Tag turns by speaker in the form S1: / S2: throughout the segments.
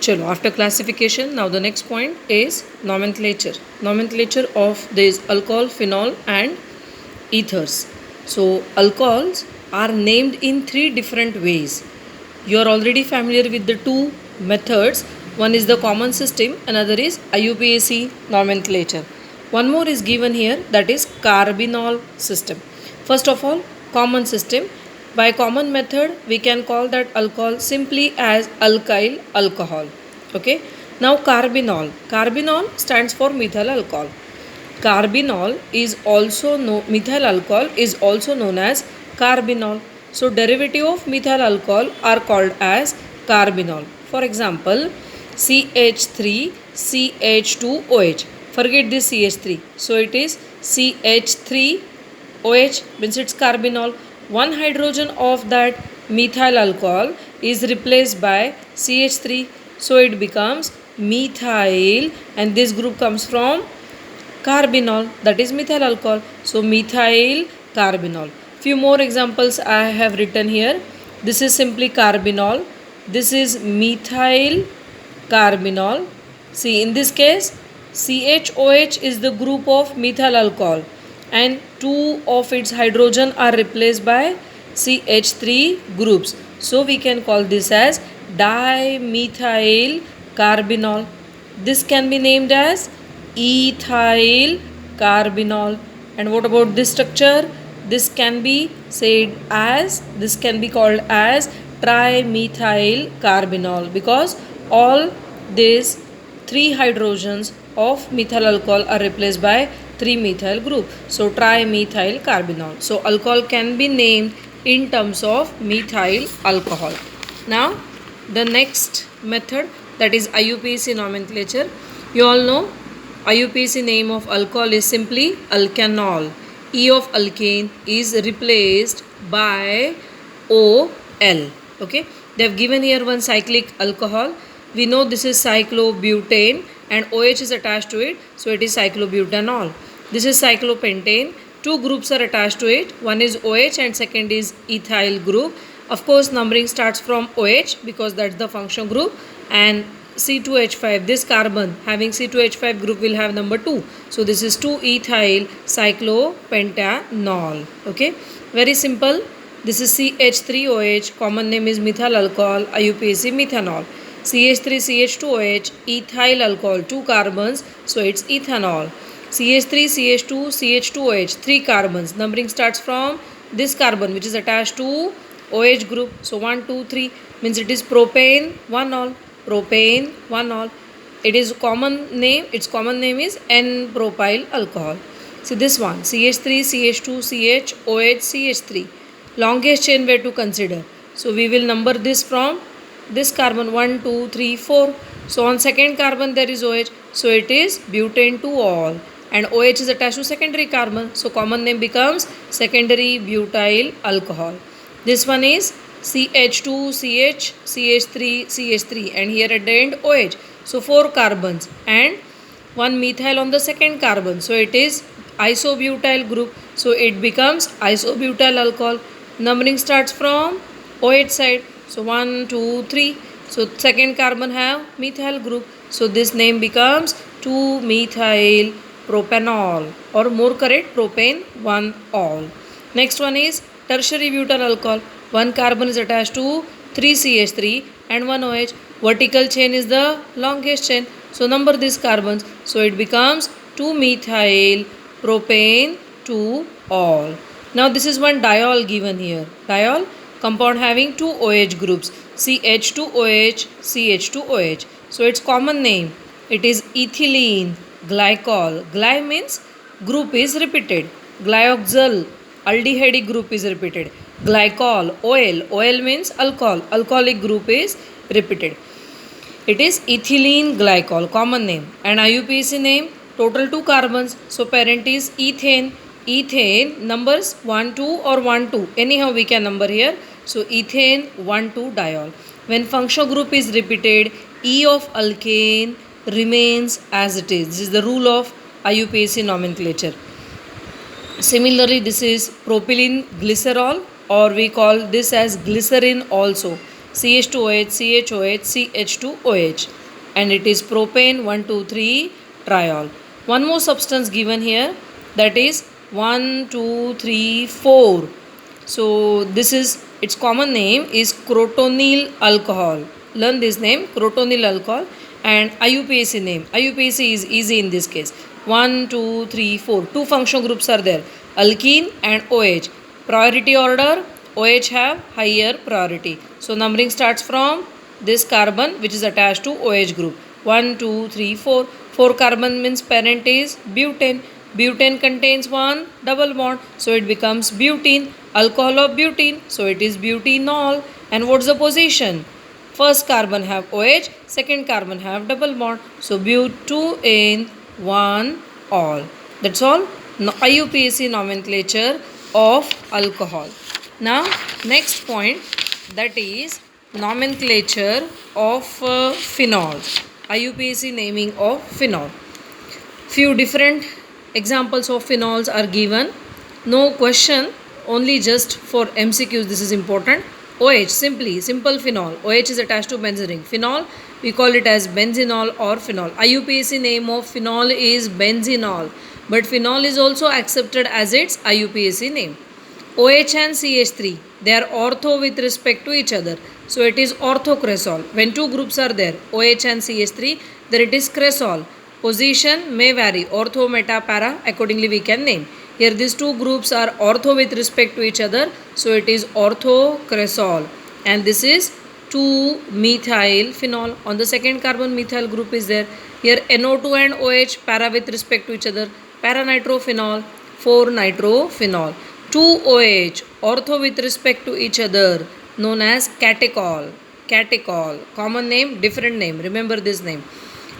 S1: Chalo, after classification, now the next point is nomenclature. Nomenclature of this alcohol, phenol, and ethers. So, alcohols are named in three different ways. You are already familiar with the two methods. One is the common system, another is IUPAC nomenclature. One more is given here, that is carbinol system. First of all, common system. By common method, we can call that alcohol simply as alkyl alcohol. Okay. Now carbinol. Carbinol stands for methyl alcohol. Carbinol is also methyl alcohol is also known as carbinol. So derivative of methyl alcohol are called as carbinol. For example, CH3 CH2OH. Forget this CH3. So it is CH3OH means it's carbinol. One hydrogen of that methyl alcohol is replaced by CH3. So it becomes methyl, and this group comes from carbinol, that is methyl alcohol. So methyl carbinol. Few more examples I have written here. This is simply carbinol. This is methyl carbinol. See, in this case CHOH is the group of methyl alcohol and two of its hydrogen are replaced by CH3 groups. So we can call this as dimethyl carbinol. This can be named as ethyl carbinol. And what about this structure? This can be called as trimethyl carbinol, because all these three hydrogens of methyl alcohol are replaced by 3-methyl group. So trimethyl carbinol. So alcohol can be named in terms of methyl alcohol. Now the next method, that is IUPAC nomenclature. You all know IUPAC name of alcohol is simply alkanol. E of alkane is replaced by OL. Okay, they have given here one cyclic alcohol. We know this is cyclobutane and OH is attached to it, so it is cyclobutanol. This is cyclopentane. Two groups are attached to it. One is OH and second is ethyl group. Of course, numbering starts from OH because that's the function group, and C2H5, this carbon having C2H5 group will have number 2. So this is 2-ethyl cyclopentanol. Okay, very simple. This is CH3OH, common name is methyl alcohol, IUPAC methanol. CH3CH2OH, ethyl alcohol, 2 carbons, so it's ethanol. CH3CH2CH2OH, 3 carbons. Numbering starts from this carbon which is attached to OH group. So 1, 2, 3 means it is propane 1-ol. Propane 1-ol. It is common name. Its common name is N-propyl alcohol. So this one CH3 CH2 CH OH CH3. Longest chain way to consider. So we will number this from this carbon 1, 2, 3, 4. So on second carbon there is OH. So it is butane 2-ol. And OH is attached to secondary carbon. So common name becomes secondary butyl alcohol. This one is CH2, CH, CH3, CH3, and here at the end OH. So 4 carbons and 1 methyl on the second carbon. So it is isobutyl group. So it becomes isobutyl alcohol. Numbering starts from OH side. So 1, 2, 3. So second carbon have methyl group. So this name becomes 2-methyl propanol, or more correct, propane 1-ol. Next one is tertiary butyl alcohol. 1 carbon is attached to 3 CH3 and 1 OH. Vertical chain is the longest chain. So number these carbons. So it becomes 2-methyl propane 2-ol. Now this is one diol given here. Diol, compound having 2 OH groups, CH2OH, CH2OH. So its common name, it is ethylene glycol. Gly means group is repeated. Glyoxal, aldehyde group is repeated. Glycol, OL means alcohol. Alcoholic group is repeated. It is ethylene glycol, common name. And IUPAC name, total 2 carbons. So parent is ethane. Ethane numbers 1, 2 or 1, 2. Anyhow we can number here. So ethane 1, 2 diol. When functional group is repeated, E of alkane remains as it is. This is the rule of IUPAC nomenclature. Similarly, this is propylene glycerol, or we call this as glycerin also. CH2OH, CHOH, CH2OH, and it is propane 1, 2, 3 triol. One more substance given here, that is 1, 2, 3, 4. So this is its common name is crotonyl alcohol. Learn this name, crotonyl alcohol, and IUPAC name. IUPAC is easy in this case. 1, 2, 3, 4. Two functional groups are there, alkene and OH. Priority order, OH have higher priority. So numbering starts from this carbon which is attached to OH group. 1, 2, 3, 4. 4 carbon means parent is butane. Butane contains one double bond, so it becomes butene. Alcohol of butene, so it is butenol. And what's the position? First carbon have OH, second carbon have double bond, so butane 1 all. That's all. IUPAC nomenclature of alcohol. Now next point, that is nomenclature of phenols. IUPAC naming of phenol. Few different examples of phenols are given. No question, only just for MCQs this is important. OH, simple phenol. OH is attached to benzene ring. Phenol, we call it as benzenol or phenol. IUPAC name of phenol is benzenol, but phenol is also accepted as its IUPAC name. OH and CH3, they are ortho with respect to each other, so it is orthocresol. When two groups are there, OH and CH3, then it is cresol. Position may vary, ortho, meta, para, accordingly we can name. Here these two groups are ortho with respect to each other, so it is orthocresol. And this is 2-methyl phenol. On the second carbon methyl group is there. Here NO2 and OH para with respect to each other, para-nitrophenol, 4-nitrophenol. 2OH ortho with respect to each other, known as catechol. Catechol, common name, different name, remember this name.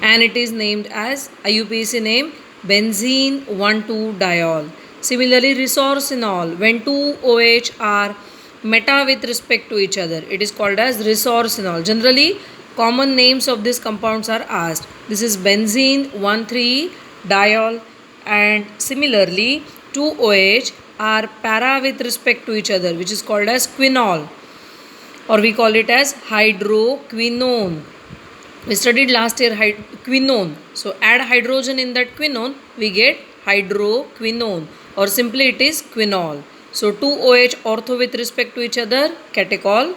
S1: And it is named as IUPAC name benzene 1,2-diol. Similarly, resorcinol, when two OH are meta with respect to each other, it is called as resorcinol. Generally, common names of these compounds are asked. This is benzene 1,3-diol, and similarly, two OH are para with respect to each other, which is called as quinol, or we call it as hydroquinone. We studied last year quinone. So add hydrogen in that quinone, we get hydroquinone, or simply it is quinol. So 2OH ortho with respect to each other, catechol,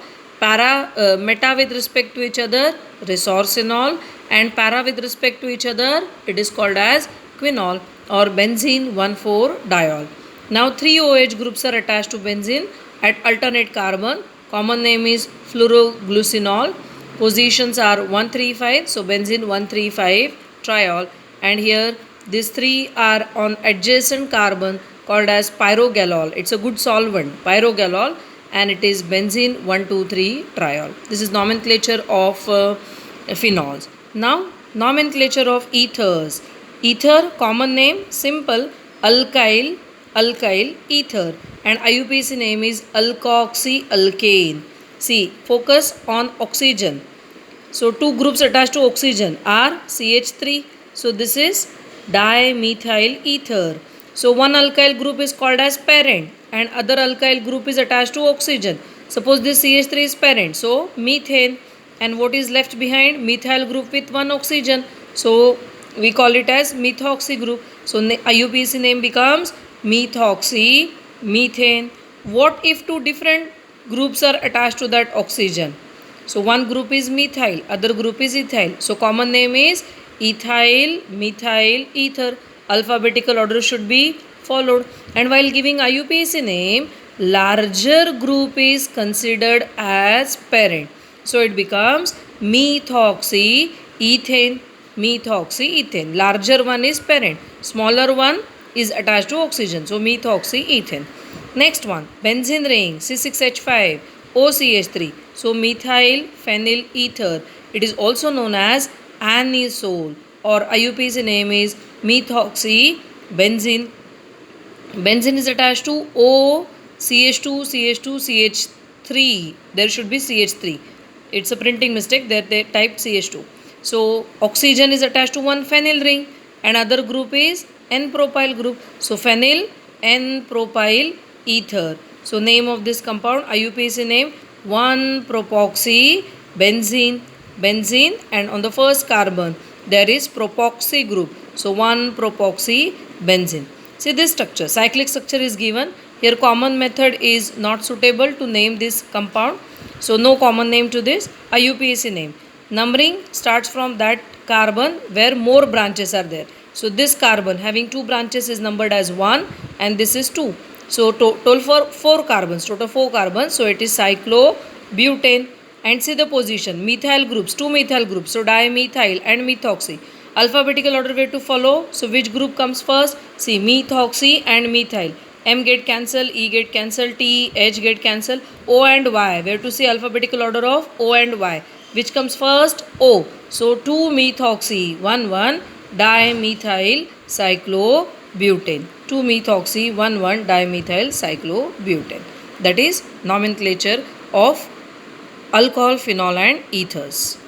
S1: meta with respect to each other, resorcinol, and para with respect to each other, it is called as quinol or benzene 1,4-diol. Now 3 OH groups are attached to benzene at alternate carbon. Common name is fluoroglucinol. Positions are 135, so benzene 135 triol, and here these three are on adjacent carbon called as pyrogalol. It's a good solvent, pyrogalol, and it is benzene 1,2,3 triol. This is nomenclature of phenols. Now nomenclature of ethers. Ether, common name, simple, alkyl ether, and IUPAC name is alkoxyalkane. See, focus on oxygen. So two groups attached to oxygen are CH3. So this is dimethyl ether. So one alkyl group is called as parent and other alkyl group is attached to oxygen. Suppose this CH3 is parent, so methane, and what is left behind? Methyl group with one oxygen. So we call it as methoxy group. So IUPAC name becomes methoxy methane. What if two different groups are attached to that oxygen? So one group is methyl, other group is ethyl. So common name is ethyl methyl ether. Alphabetical order should be followed. And while giving IUPAC name, larger group is considered as parent. So it becomes methoxy ethane. Methoxy ethane. Larger one is parent. Smaller one is attached to oxygen. So methoxy ethane. Next one, benzene ring C6H5 OCH3. So methyl phenyl ether. It is also known as anisole, or IUPAC name is methoxy benzene. Benzene is attached to O, CH2, CH2, CH3. There should be CH3. It's a printing mistake that they typed CH2. So oxygen is attached to one phenyl ring, and other group is N-propyl group. So phenyl N-propyl ether. So name of this compound, IUPAC name 1 propoxy benzene, and on the first carbon there is propoxy group. So 1 propoxy benzene. See this structure, cyclic structure is given. Here common method is not suitable to name this compound. So no common name to this, a UPAC name. Numbering starts from that carbon where more branches are there. So this carbon having 2 branches is numbered as 1 and this is 2. So total for 4 carbons, total 4 carbons. So it is cyclobutane. And see the position, methyl groups, 2 methyl groups. So dimethyl and methoxy. Alphabetical order way to follow. So which group comes first? See, methoxy and methyl. M get cancel, E get cancel, T, H get cancel, O and Y. Where to see alphabetical order of O and Y. Which comes first? O. So 2-methoxy, 1,1 dimethyl cyclobutane. 2-methoxy, 1,1 dimethyl cyclobutane. That is nomenclature of alcohol, phenol and ethers.